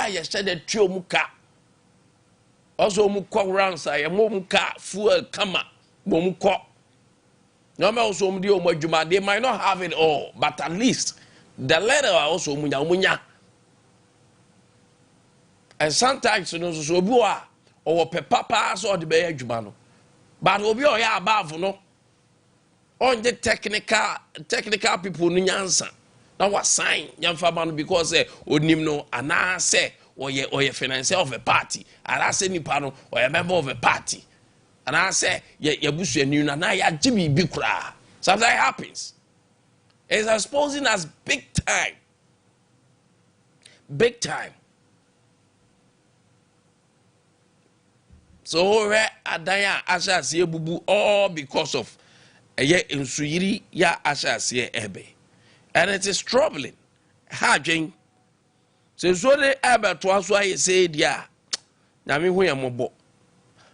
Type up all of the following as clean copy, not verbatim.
ye said the trio muka also muko rounds I muka fuel kama bomuko no me also mudi o madwuma. They might not have it all, but at least the letter also munya. And sometimes you know so bua or papa so the be adwuma no, but obi o ya above no on the technical people no nyansa na wa sign yamfa man because onim no ana say or ye financier of a party and I say nipa no or a member of a party and I say ye busuanu na ya jibi bi kura. Sometimes it happens. It's exposing us big time. So where adaya asha se bubu all because of eye nsuyiri ya asha se ebe, and it is troubling. Hardwin so the ebe to aso aye say dia na me hu ye mobo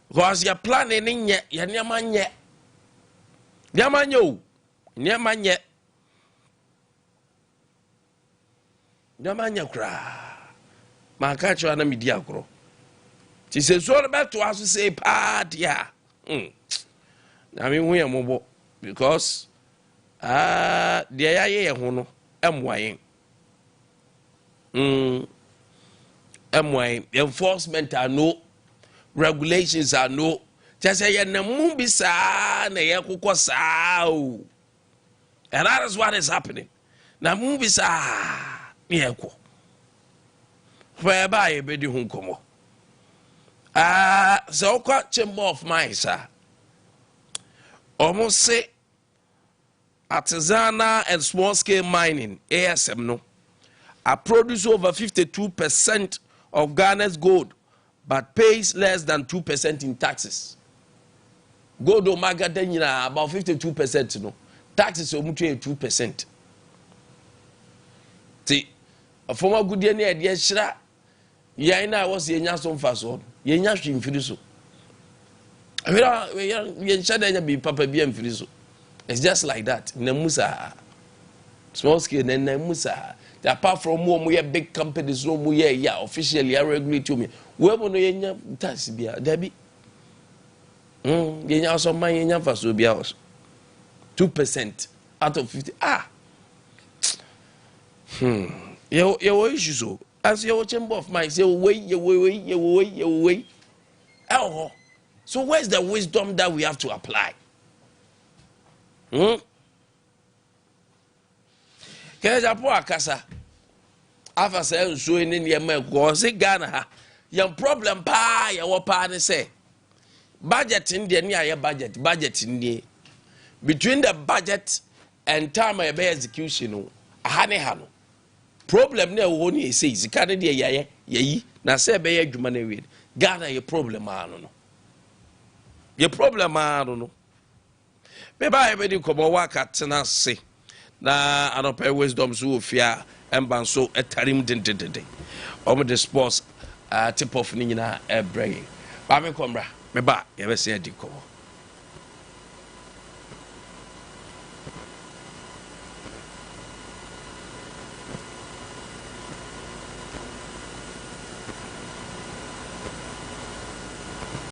because your planning nye ye niam nye kra ma ka chwa na media akro. She says, "So about to us say part, yeah. I mean, we are mobile because the IA hono enforcement are no, regulations are no. Just say na mumbi sa na ya kuko sao, and that is what is happening. Na mumbi sa ya ko. Whereby be di hunkomo. So quite chamber of mine, sir. Almost say artisanal and small scale mining, ASM no. I produce over 52% of Ghana's gold, but pays less than 2% in taxes. Gold o magadena about 52% no. Taxes o mutu 2%. See, a former good year near the shra. Yaina was the Yason Fason. Yenya shim firiso. Yen shada be papa bi am firiso. It's just like that. Namusa. Small scale namusa. Apart from more big companies no more yeah officially regulate to me. We no yenya tax bia. Dabi. Yenya so man yenya faso bia also. 2% out of 50. Your issue so. As your chamber of mine say, wait. Oh, so where's the wisdom that we have to apply? Kaya po akasa. Afa say so in the America, say Ghana, your problem pa ya wapa ne say. Budget in the near budget in the between the budget and time of execution, hano. Problem ne wo ni say zikane de yayi na say be adwuma na wi Ghana ye problem anu no ye problem anu no be ba be di komo waka tena se na anopa wisdom so ofia emban so etarim dindindinde omo the sports tip off ni nyina e bring ba me komra me ba ye be say di komo